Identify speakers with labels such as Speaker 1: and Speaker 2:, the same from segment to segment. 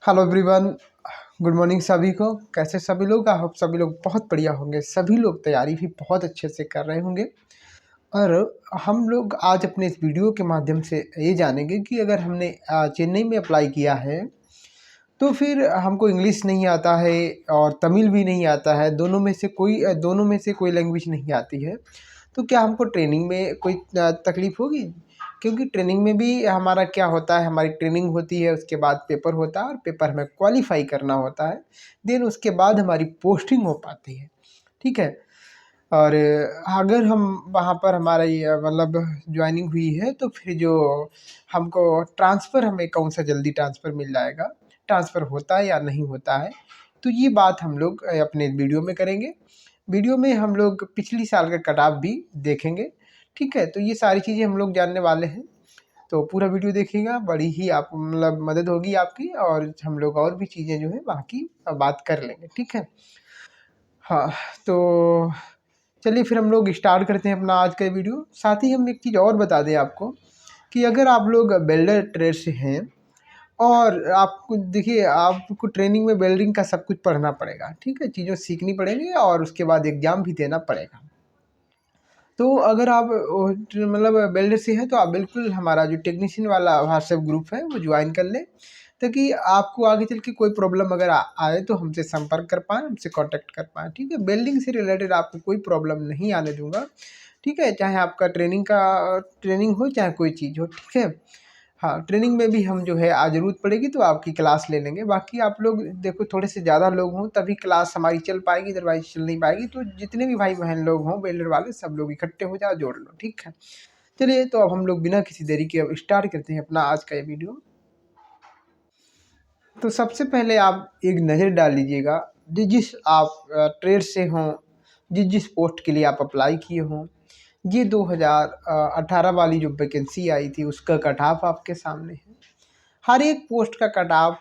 Speaker 1: Hello everyone, good morning सभी को। कैसे सभी लोग? आई होप सभी लोग बहुत बढ़िया होंगे। सभी लोग तैयारी भी बहुत अच्छे से कर रहे होंगे। और हम लोग आज अपने इस वीडियो के माध्यम से ये जानेंगे कि अगर हमने चेन्नई में अप्लाई किया है तो फिर हमको इंग्लिश नहीं आता है और तमिल भी नहीं आता है, दोनों में से कोई लैंग्वेज नहीं आती है, तो क्या हमको ट्रेनिंग में कोई तकलीफ़ होगी? क्योंकि ट्रेनिंग में भी हमारा क्या होता है, हमारी ट्रेनिंग होती है, उसके बाद पेपर होता है और पेपर हमें क्वालिफ़ाई करना होता है। देन उसके बाद हमारी पोस्टिंग हो पाती है, ठीक है? और अगर हम वहाँ पर हमारा ये मतलब जॉइनिंग हुई है तो फिर जो हमको ट्रांसफ़र, हमें कौन सा जल्दी ट्रांसफ़र मिल जाएगा, ट्रांसफ़र होता है या नहीं होता है, तो ये बात हम लोग अपने वीडियो में करेंगे। वीडियो में हम लोग पिछली साल का कट ऑफ भी देखेंगे, ठीक है? तो ये सारी चीज़ें हम लोग जानने वाले हैं, तो पूरा वीडियो देखिएगा, बड़ी ही आप मतलब मदद होगी आपकी और हम लोग और भी चीज़ें जो है बाकी बात कर लेंगे, ठीक है? हाँ, तो चलिए फिर हम लोग स्टार्ट करते हैं अपना आज का वीडियो। साथ ही हम एक चीज़ और बता दें आपको कि अगर आप लोग वेल्डर ट्रेड से हैं और आपको देखिए, आपको ट्रेनिंग में वेल्डिंग का सब कुछ पढ़ना पड़ेगा, ठीक है? चीज़ें सीखनी पड़ेंगी और उसके बाद एग्ज़ाम भी देना पड़ेगा। तो अगर आप मतलब वेल्डर से हैं तो आप बिल्कुल हमारा जो टेक्नीशियन वाला व्हाट्सएप ग्रुप है वो ज्वाइन कर लें, ताकि आपको आगे चल के कोई प्रॉब्लम अगर आए तो हमसे संपर्क कर पाएँ, हमसे कांटेक्ट कर पाएँ, ठीक है? वेल्डिंग से रिलेटेड आपको कोई प्रॉब्लम नहीं आने दूँगा, ठीक है? चाहे आपका ट्रेनिंग हो, चाहे कोई चीज़ हो, ठीक है? हाँ, ट्रेनिंग में भी हम जो है ज़रूरत पड़ेगी तो आपकी क्लास ले लेंगे। बाकी आप लोग देखो, थोड़े से ज़्यादा लोग हों तभी क्लास हमारी चल पाएगी, अदरवाइज़ चल नहीं पाएगी। तो जितने भी भाई-बहन लोग हों वेल्डर वाले, सब लोग इकट्ठे हो जाओ, जोड़ लो, ठीक है? चलिए, तो अब हम लोग बिना किसी देरी के अब स्टार्ट करते हैं अपना आज का ये वीडियो। तो सबसे पहले आप एक नज़र डाल लीजिएगा, जिस आप ट्रेड से हों, जिस पोस्ट के लिए आप अप्लाई किए हों, ये 2018 वाली जो वैकेंसी आई थी उसका कट ऑफ आपके सामने है। हर एक पोस्ट का कट ऑफ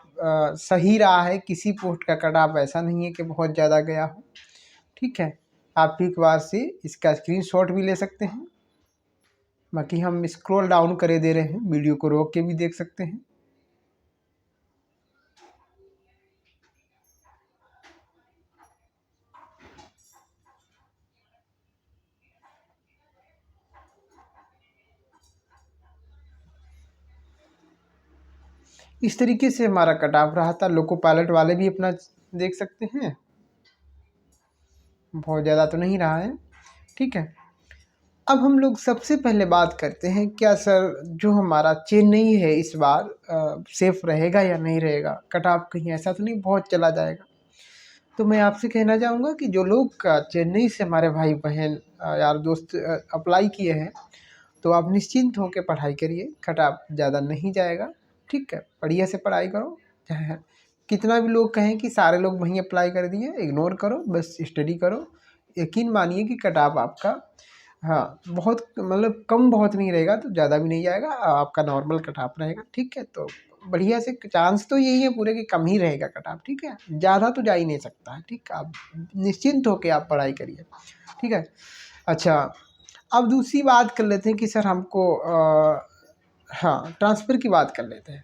Speaker 1: सही रहा है, किसी पोस्ट का कट ऑफ ऐसा नहीं है कि बहुत ज़्यादा गया हो, ठीक है? आप एक बार से इसका स्क्रीनशॉट भी ले सकते हैं। बाकी हम स्क्रॉल डाउन करे दे रहे हैं, वीडियो को रोक के भी देख सकते हैं। इस तरीके से हमारा कट ऑफ रहा था। लोको पायलट वाले भी अपना देख सकते हैं, बहुत ज़्यादा तो नहीं रहा है, ठीक है? अब हम लोग सबसे पहले बात करते हैं, क्या सर जो हमारा चेन्नई है इस बार सेफ रहेगा या नहीं रहेगा? कट ऑफ कहीं ऐसा तो नहीं बहुत चला जाएगा? तो मैं आपसे कहना चाहूँगा कि जो लोग चेन्नई से हमारे भाई बहन यार दोस्त अप्लाई किए हैं, तो आप निश्चिंत होकर पढ़ाई करिए, कट ऑफ ज़्यादा नहीं जाएगा, ठीक है? बढ़िया से पढ़ाई करो, चाहे कितना भी लोग कहें कि सारे लोग वहीं अप्लाई कर दिए, इग्नोर करो, बस स्टडी करो। यकीन मानिए कि कट ऑफ आपका, हाँ, बहुत मतलब कम बहुत नहीं रहेगा तो ज़्यादा भी नहीं जाएगा, आपका नॉर्मल कट ऑफ रहेगा, ठीक है? तो बढ़िया से चांस तो यही है पूरे कि कम ही रहेगा कट ऑफ, ठीक है? ज़्यादा तो जा ही नहीं सकता है, ठीक है? आप निश्चिंत होके आप पढ़ाई करिए, ठीक है? अच्छा, अब दूसरी बात कर लेते हैं कि सर हमको हाँ, ट्रांसफ़र की बात कर लेते हैं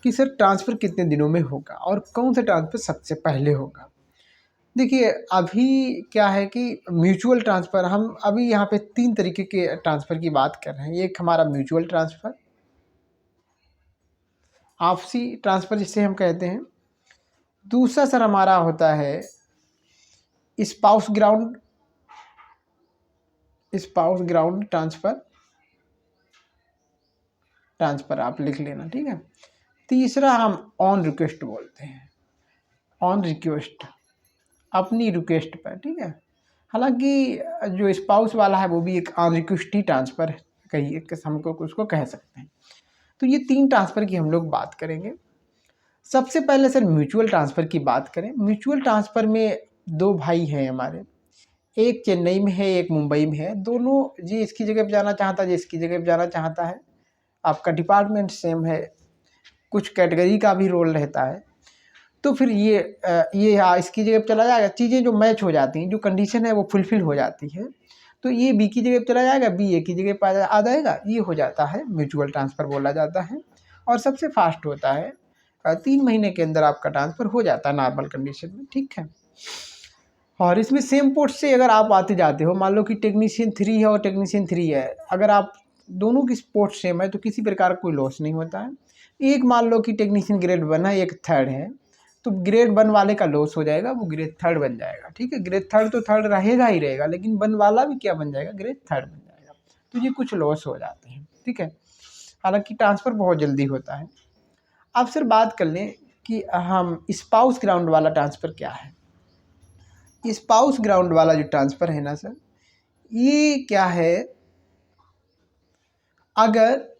Speaker 1: कि सर ट्रांसफ़र कितने दिनों में होगा और कौन सा ट्रांसफ़र सबसे पहले होगा? देखिए, अभी क्या है कि म्यूचुअल ट्रांसफ़र, हम अभी यहाँ पे 3 तरीके के ट्रांसफ़र की बात कर रहे हैं। एक हमारा म्यूचुअल ट्रांसफ़र, आपसी ट्रांसफ़र जिसे हम कहते हैं। दूसरा सर हमारा होता है स्पाउस ग्राउंड ट्रांसफ़र आप लिख लेना, ठीक है? तीसरा हम ऑन रिक्वेस्ट बोलते हैं, ऑन रिक्वेस्ट, अपनी रिक्वेस्ट पर, ठीक है? हालाँकि जो स्पाउस वाला है वो भी एक ऑन रिक्वेस्ट ही ट्रांसफ़र है, कहिए कि हमको उसको कह सकते हैं। तो ये 3 ट्रांसफ़र की हम लोग बात करेंगे। सबसे पहले सर म्यूचुअल ट्रांसफ़र की बात करें। म्यूचुअल ट्रांसफ़र में 2 भाई हैं हमारे, एक चेन्नई में है, एक मुंबई में है। दोनों, ये इसकी जगह पे जाना चाहता है, ये इसकी जगह पे जाना चाहता है। आपका डिपार्टमेंट सेम है, कुछ कैटेगरी का भी रोल रहता है। तो फिर ये इसकी जगह पे चला जाएगा, चीज़ें जो मैच हो जाती हैं, जो कंडीशन है वो फुलफ़िल हो जाती है। तो ये बी की जगह पे चला जाएगा, बी ए की जगह पे आ जाएगा। ये हो जाता है म्यूचुअल ट्रांसफ़र बोला जाता है और सबसे फ़ास्ट होता है। 3 महीने के अंदर आपका ट्रांसफ़र हो जाता है नॉर्मल कंडीशन में, ठीक है। और इसमें सेम पोस्ट से अगर आप आते जाते हो, मान लो कि टेक्नीशियन 3 है और टेक्नीशियन 3 है, अगर आप दोनों की पोस्ट सेम है तो किसी प्रकार का कोई लॉस नहीं होता है। एक मान लो कि टेक्नीशियन ग्रेड 1 है, एक थर्ड है, तो ग्रेड 1 वाले का लॉस हो जाएगा, वो ग्रेड थर्ड बन जाएगा, ठीक है। ग्रेड थर्ड तो थर्ड रहेगा ही रहेगा, लेकिन 1 वाला भी क्या बन जाएगा, ग्रेड थर्ड बन जाएगा। तो ये कुछ लॉस हो जाते हैं, ठीक है। हालांकि ट्रांसफ़र बहुत जल्दी होता है। अब सर बात कर लें कि हम स्पाउस ग्राउंड वाला ट्रांसफ़र क्या है। स्पाउस ग्राउंड वाला जो ट्रांसफ़र है ना सर, ये क्या है, अगर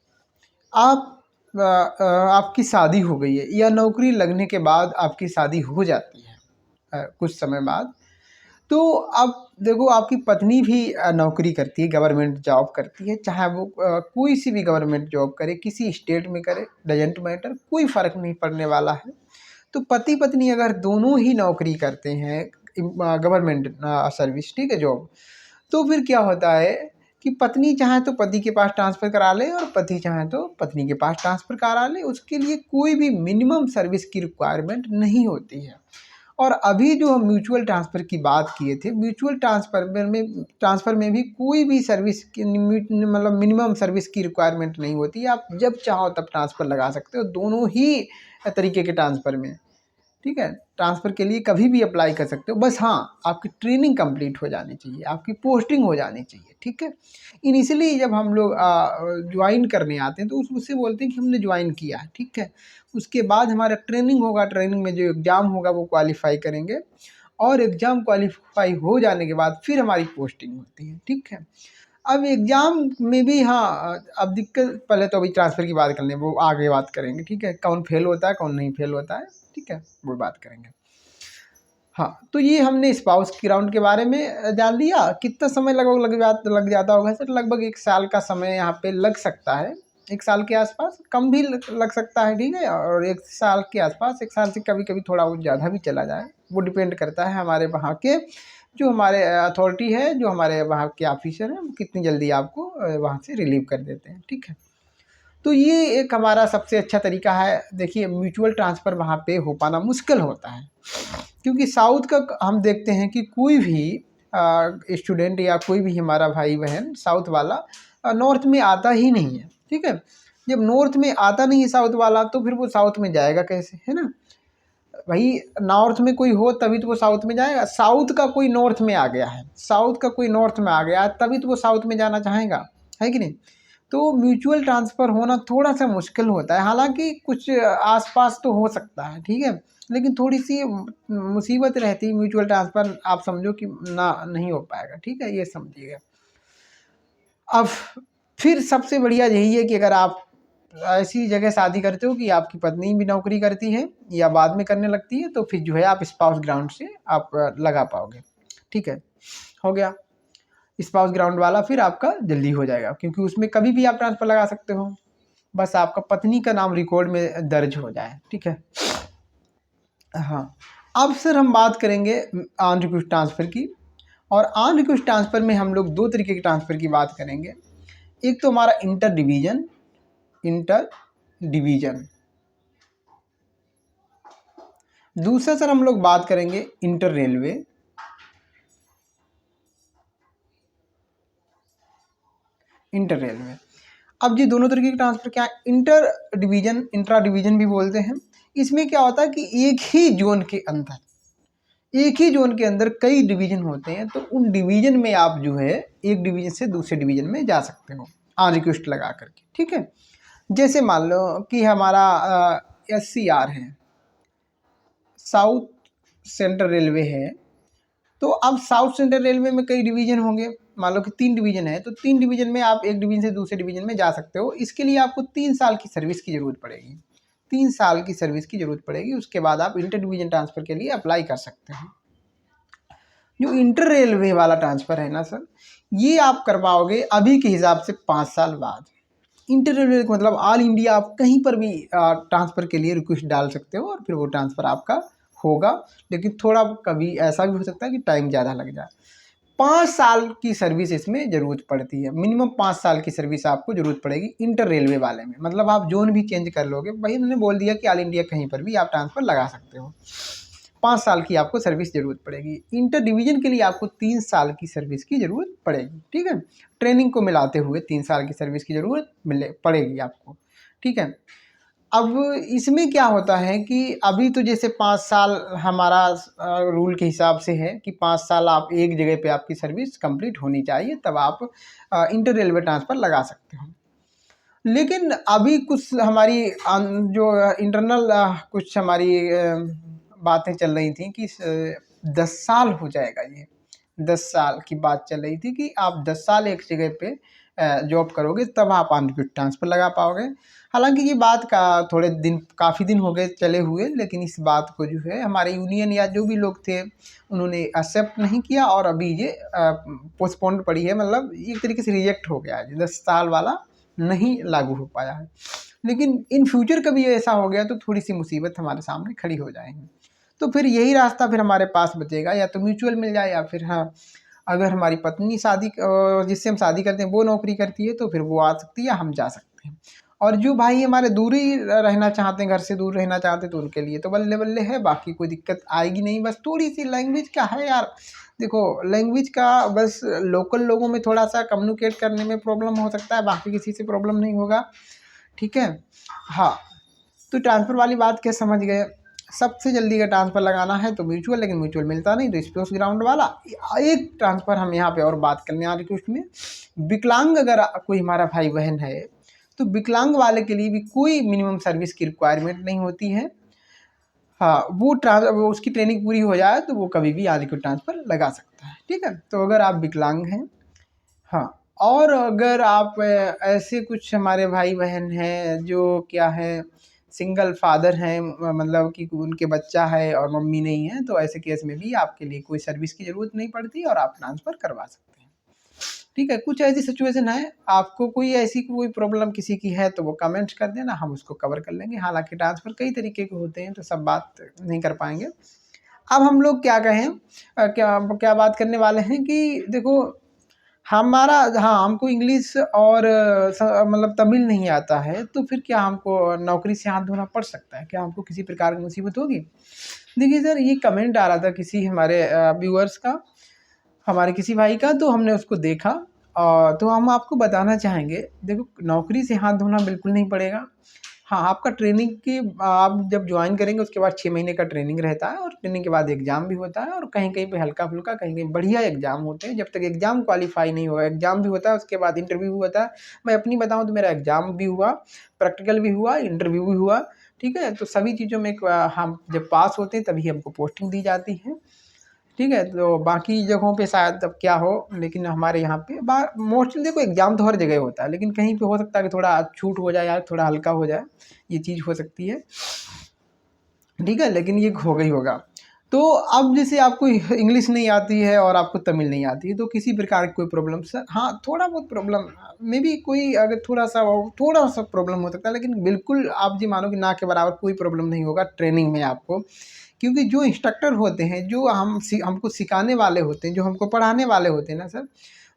Speaker 1: आप आपकी शादी हो गई है या नौकरी लगने के बाद आपकी शादी हो जाती है कुछ समय बाद, तो अब देखो आपकी पत्नी भी नौकरी करती है, गवर्नमेंट जॉब करती है, चाहे वो कोई सी भी गवर्नमेंट जॉब करे, किसी स्टेट में करे, डजेंट मैटर, कोई फ़र्क नहीं पड़ने वाला है। तो पति पत्नी अगर दोनों ही नौकरी करते हैं, गवर्नमेंट सर्विस, ठीक है, जॉब, तो फिर क्या होता है कि पत्नी चाहे तो पति के पास ट्रांसफ़र करा ले और पति चाहे तो पत्नी के पास ट्रांसफ़र करा ले, उसके लिए कोई भी मिनिमम सर्विस की रिक्वायरमेंट नहीं होती है। और अभी जो हम म्यूचुअल ट्रांसफ़र की बात किए थे, म्यूचुअल ट्रांसफ़र में भी कोई भी सर्विस की मतलब मिनिमम सर्विस की रिक्वायरमेंट नहीं होती है। आप जब चाहो तब ट्रांसफ़र लगा सकते हो, दोनों ही तरीके के ट्रांसफ़र में, ठीक है। ट्रांसफ़र के लिए कभी भी अप्लाई कर सकते हो, बस हाँ आपकी ट्रेनिंग कंप्लीट हो जानी चाहिए, आपकी पोस्टिंग हो जानी चाहिए, ठीक है। इनिशियली जब हम लोग ज्वाइन करने आते हैं तो उससे बोलते हैं कि हमने ज्वाइन किया है, ठीक है। उसके बाद हमारा ट्रेनिंग होगा, ट्रेनिंग में जो एग्ज़ाम होगा वो क्वालिफ़ाई करेंगे, और एग्ज़ाम क्वालिफ़ाई हो जाने के बाद फिर हमारी पोस्टिंग होती है, ठीक है। अब एग्ज़ाम में भी हाँ, अब दिक्कत, पहले तो अभी ट्रांसफ़र की बात कर लें, वो आगे बात करेंगे, ठीक है। कौन फेल होता है, कौन नहीं फेल होता है, ठीक है, वो बात करेंगे। हाँ, तो ये हमने स्पाउस ग्राउंड के बारे में जान लिया। कितना समय लगभग लग जाता होगा सर? लगभग 1 साल का समय यहाँ पे लग सकता है, 1 साल के आसपास, कम भी लग सकता है, ठीक है। और 1 साल के आसपास, 1 साल से कभी-कभी थोड़ा बहुत ज़्यादा भी चला जाए, वो डिपेंड करता है हमारे वहाँ के जो हमारे अथॉरिटी है, जो हमारे वहाँ के ऑफिसर हैं, वो कितनी जल्दी आपको वहाँ से रिलीव कर देते हैं, ठीक है। तो ये एक हमारा सबसे अच्छा तरीका है। देखिए म्यूचुअल ट्रांसफ़र वहाँ पे हो पाना मुश्किल होता है, क्योंकि साउथ का हम देखते हैं कि कोई भी स्टूडेंट या कोई भी हमारा भाई बहन साउथ वाला नॉर्थ में आता ही नहीं है, ठीक है। जब नॉर्थ में आता नहीं है साउथ वाला, तो फिर वो साउथ में जाएगा कैसे, है ना। भाई नॉर्थ में कोई हो तभी तो वो साउथ में जाएगा। साउथ का कोई नॉर्थ में आ गया है, साउथ का कोई नॉर्थ में आ गया है, तभी तो वो साउथ में जाना चाहेगा, है कि नहीं। तो म्यूचुअल ट्रांसफ़र होना थोड़ा सा मुश्किल होता है, हालांकि कुछ आसपास तो हो सकता है, ठीक है, लेकिन थोड़ी सी मुसीबत रहती है। म्यूचुअल ट्रांसफ़र आप समझो कि ना नहीं हो पाएगा, ठीक है, ये समझिएगा। अब फिर सबसे बढ़िया यही है कि अगर आप ऐसी जगह शादी करते हो कि आपकी पत्नी भी नौकरी करती है या बाद में करने लगती है, तो फिर जो है आप स्पाउस ग्राउंड से आप लगा पाओगे, ठीक है, हो गया। स्पाउस ग्राउंड वाला फिर आपका जल्दी हो जाएगा, क्योंकि उसमें कभी भी आप ट्रांसफ़र लगा सकते हो, बस आपका पत्नी का नाम रिकॉर्ड में दर्ज हो जाए, ठीक है। हाँ, अब सर हम बात करेंगे ऑन रिक्वेस्ट ट्रांसफ़र की। और ऑन रिक्वेस्ट ट्रांसफ़र में हम लोग 2 तरीके के ट्रांसफ़र की बात करेंगे। एक तो हमारा इंटर डिवीज़न, दूसरा सर हम लोग बात करेंगे इंटर रेलवे। अब ये दोनों तरीके के ट्रांसफ़र क्या है, इंटर डिवीज़न, इंट्रा डिवीज़न भी बोलते हैं। इसमें क्या होता है कि एक ही जोन के अंदर कई डिवीज़न होते हैं, तो उन डिवीज़न में आप जो है एक डिवीज़न से दूसरे डिवीज़न में जा सकते हो ऑन रिक्वेस्ट लगा करके, ठीक है। जैसे मान लो कि हमारा SCR है, साउथ सेंट्रल रेलवे है, तो अब साउथ सेंट्रल रेलवे में कई डिवीज़न होंगे, मान लो कि 3 डिवीज़न है, तो 3 डिवीज़न में आप एक डिवीज़न से दूसरे डिवीज़न में जा सकते हो। इसके लिए आपको 3 साल की सर्विस की ज़रूरत पड़ेगी, 3 साल की सर्विस की ज़रूरत पड़ेगी। उसके बाद आप इंटर डिवीज़न ट्रांसफ़र के लिए अप्लाई कर सकते हैं। जो इंटर रेलवे वाला ट्रांसफ़र है ना सर, ये आप कर पाओगे अभी के हिसाब से 5 साल बाद। इंटर रेलवे का मतलब ऑल इंडिया आप कहीं पर भी ट्रांसफ़र के लिए रिक्वेस्ट डाल सकते हो और फिर वो ट्रांसफ़र आपका होगा, लेकिन थोड़ा कभी ऐसा भी हो सकता है कि टाइम ज़्यादा लग जाए। 5 साल की सर्विस इसमें ज़रूरत पड़ती है, मिनिमम 5 साल की सर्विस आपको ज़रूरत पड़ेगी इंटर रेलवे वाले में। मतलब आप जोन भी चेंज कर लोगे, भाई उन्होंने बोल दिया कि ऑल इंडिया कहीं पर भी आप ट्रांसफ़र लगा सकते हो। 5 साल की आपको सर्विस ज़रूरत पड़ेगी। इंटर डिवीज़न के लिए आपको 3 साल की सर्विस की ज़रूरत पड़ेगी, ठीक है? ट्रेनिंग को मिलाते हुए 3 साल की सर्विस की ज़रूरत पड़ेगी आपको, ठीक है? अब इसमें क्या होता है कि अभी तो जैसे 5 साल हमारा रूल के हिसाब से है कि 5 साल आप एक जगह पे आपकी सर्विस कंप्लीट होनी चाहिए, तब आप इंटर रेलवे ट्रांसफ़र लगा सकते हो। लेकिन अभी कुछ हमारी जो इंटरनल कुछ हमारी बातें चल रही थी कि 10 साल हो जाएगा ये। 10 साल की बात चल रही थी कि आप 10 साल एक जगह पे जॉब करोगे तब आप ऑन क्विक ट्रांसफ़र लगा पाओगे। हालाँकि ये बात का थोड़े दिन काफ़ी दिन हो गए चले हुए, लेकिन इस बात को जो है हमारे यूनियन या जो भी लोग थे उन्होंने एक्सेप्ट नहीं किया और अभी ये पोस्टपोन्ड पड़ी है, मतलब एक तरीके से रिजेक्ट हो गया है। 10 साल वाला नहीं लागू हो पाया है। लेकिन इन फ्यूचर कभी ऐसा हो गया तो थोड़ी-सी मुसीबत हमारे सामने खड़ी हो जाएँगी। तो फिर यही रास्ता फिर हमारे पास बचेगा, या तो म्यूचुअल मिल जाए या फिर हाँ, अगर हमारी पत्नी जिससे हम शादी करते हैं वो नौकरी करती है तो फिर वो आ सकती है या हम जा सकते हैं। और जो भाई हमारे दूर ही रहना चाहते हैं, घर से दूर रहना चाहते हैं, तो उनके लिए तो बल्ले-बल्ले है, बाकी कोई दिक्कत आएगी नहीं। बस थोड़ी-सी लैंग्वेज का है यार, देखो लैंग्वेज का बस लोकल लोगों में थोड़ा-सा कम्युनिकेट करने में प्रॉब्लम हो सकता है, बाकी किसी से प्रॉब्लम नहीं होगा, ठीक है? हाँ, तो ट्रांसफ़र वाली बात क्या समझ गए। सबसे जल्दी अगर ट्रांसफ़र लगाना है तो म्यूचुअल, लेकिन म्यूचुअल मिलता नहीं तो स्पोर्ट्स ग्राउंड वाला। एक ट्रांसफ़र हम यहाँ पे और बात करने आ रहे थे उसमें, विकलांग अगर कोई हमारा भाई बहन है तो विकलांग वाले के लिए भी कोई मिनिमम सर्विस की रिक्वायरमेंट नहीं होती है। हाँ, वो उसकी ट्रेनिंग पूरी हो जाए तो वो कभी भी आगे को ट्रांसफ़र लगा सकता है, ठीक है? तो अगर आप विकलांग हैं, हाँ, और अगर आप ऐसे कुछ हमारे भाई-बहन हैं जो क्या है, सिंगल फादर हैं, मतलब कि उनके बच्चा है और मम्मी नहीं है, तो ऐसे केस में भी आपके लिए कोई सर्विस की ज़रूरत नहीं पड़ती और आप ट्रांसफ़र करवा सकते हैं, ठीक है? कुछ ऐसी सिचुएशन है, आपको कोई ऐसी कोई प्रॉब्लम किसी की है तो वो कमेंट्स कर देना, हम उसको कवर कर लेंगे। हालाँकि ट्रांसफ़र कई तरीके के होते हैं, तो सब बात नहीं कर पाएँगे। अब हम लोग क्या कहें, क्या क्या बात करने वाले हैं कि देखो हमारा, हाँ, हमको इंग्लिश और मतलब तमिल नहीं आता है, तो फिर क्या हमको नौकरी से हाथ धोना पड़ सकता है? क्या हमको किसी प्रकार की मुसीबत होगी? देखिए सर, ये कमेंट आ रहा था किसी हमारे व्यूअर्स का, हमारे किसी भाई का, तो हमने उसको देखा तो हम आपको बताना चाहेंगे, देखो नौकरी से हाथ धोना बिल्कुल नहीं पड़ेगा। हाँ, आपका ट्रेनिंग की आप जब जॉइन करेंगे उसके बाद 6 महीने का ट्रेनिंग रहता है और ट्रेनिंग के बाद एग्ज़ाम भी होता है और कहीं-कहीं पे हल्का-फुल्का, कहीं-कहीं बढ़िया एग्ज़ाम होते हैं। जब तक एग्ज़ाम क्वालीफाई नहीं होगा, एग्ज़ाम भी होता है, उसके बाद इंटरव्यू भी होता है। मैं अपनी बताऊँ तो मेरा एग्ज़ाम भी हुआ, प्रैक्टिकल भी हुआ, इंटरव्यू भी हुआ, ठीक है? तो सभी चीज़ों में हम जब पास होते हैं तभी हमको पोस्टिंग दी जाती है। ठीक है? तो बाकी जगहों पे शायद अब क्या हो, लेकिन हमारे यहाँ पे बा मोस्टली देखो एग्ज़ाम तो हर जगह होता है, लेकिन कहीं पे हो सकता है कि थोड़ा छूट हो जाए या थोड़ा हल्का हो जाए, ये चीज़ हो सकती है। ठीक है? लेकिन ये होगा ही होगा। तो अब जैसे आपको इंग्लिश नहीं आती है और आपको तमिल नहीं आती है, तो किसी प्रकार की कोई प्रॉब्लम सर, हाँ, थोड़ा बहुत प्रॉब्लम मेबी कोई अगर थोड़ा-सा प्रॉब्लम हो सकता है, लेकिन बिल्कुल आप ये मानो कि ना के बराबर कोई प्रॉब्लम नहीं होगा ट्रेनिंग में आपको। क्योंकि जो इंस्ट्रक्टर होते हैं, जो हमको सिखाने वाले होते हैं, जो हमको पढ़ाने वाले होते हैं ना सर,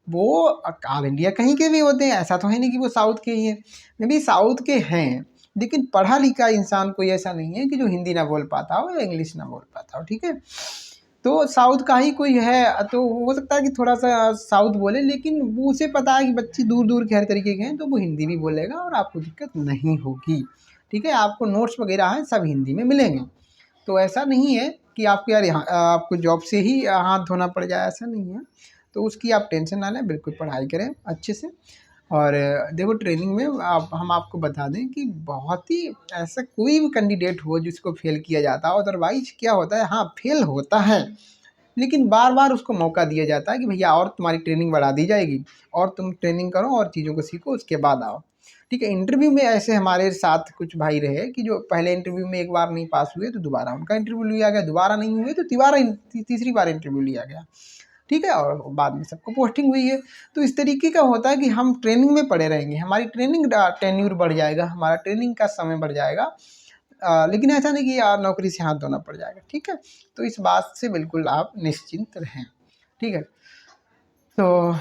Speaker 1: वो ऑल इंडिया कहीं के भी होते हैं, ऐसा तो है नहीं कि वो साउथ के ही हैं। मेबी साउथ के हैं, लेकिन पढ़ा-लिखा इंसान कोई ऐसा नहीं है कि जो हिंदी ना बोल पाता हो या इंग्लिश ना बोल पाता हो, ठीक है? तो साउथ का ही कोई है, तो हो सकता है कि थोड़ा-सा साउथ बोले, लेकिन वो उसे पता है कि बच्चे दूर-दूर के हर तरीके के हैं, तो वो हिंदी भी बोलेगा और आपको दिक्कत नहीं होगी, ठीक है? आपको नोट्स वगैरह हैं, सब हिंदी में मिलेंगे। तो ऐसा नहीं है कि आपको यार यहाँ आपको जॉब से ही हाथ धोना पड़ जाए, ऐसा नहीं है। तो उसकी आप टेंशन ना लें, बिल्कुल पढ़ाई करें अच्छे से। और देखो ट्रेनिंग में आप हम आपको बता दें कि बहुत ही ऐसा कोई भी कैंडिडेट हो जिसको फ़ेल किया जाता हो, अदरवाइज़ क्या होता है, हाँ, फ़ेल होता है, लेकिन बार-बार उसको मौका दिया जाता है कि भैया और तुम्हारी ट्रेनिंग बढ़ा दी जाएगी और तुम ट्रेनिंग करो और चीज़ों को सीखो, उसके बाद आओ। ठीक है? इंटरव्यू में ऐसे हमारे साथ कुछ भाई रहे कि जो पहले इंटरव्यू में एक बार नहीं पास हुए तो दोबारा उनका इंटरव्यू लिया गया, दोबारा नहीं हुए तो तीसरी बार इंटरव्यू लिया गया। ठीक है? और बाद में सबको पोस्टिंग हुई है। तो इस तरीके का होता है कि हम ट्रेनिंग में पड़े रहेंगे, हमारी ट्रेनिंग टेन्योर बढ़ जाएगा, हमारा ट्रेनिंग का समय बढ़ जाएगा। लेकिन ऐसा नहीं कि यार नौकरी से हाथ धोना पड़ जाएगा, ठीक है? तो इस बात से बिल्कुल आप निश्चिंत रहें, ठीक है? तो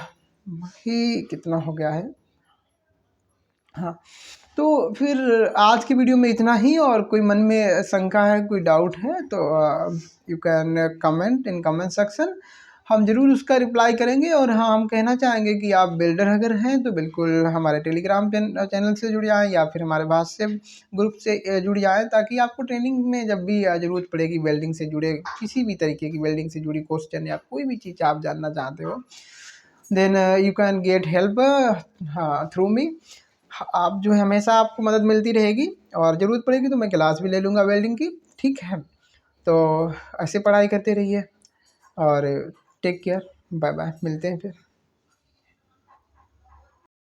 Speaker 1: ही कितना हो गया है। हाँ, तो फिर आज की वीडियो में इतना ही। और कोई मन में शंका है, कोई डाउट है तो you can comment in comment section, हम ज़रूर उसका रिप्लाई करेंगे। और हाँ, हम कहना चाहेंगे कि आप बिल्डर अगर हैं तो बिल्कुल हमारे टेलीग्राम चैनल से जुड़ जाएँ या फिर हमारे व्हाट्सएप ग्रुप से जुड़ जाएँ, ताकि आपको ट्रेनिंग में जब भी ज़रूरत पड़ेगी वेल्डिंग से जुड़े किसी भी तरीके की वेल्डिंग से जुड़ी क्वेश्चन या कोई भी चीज़ आप जानना चाहते हो, then you can get help हाँ थ्रू मी। आप जो है हमेशा आपको मदद मिलती रहेगी, और ज़रूरत पड़ेगी तो मैं क्लास भी ले लूँगा वेल्डिंग की, ठीक है। तो ऐसे पढ़ाई करते रहिए और टेक केयर, बाय बाय, मिलते हैं फिर।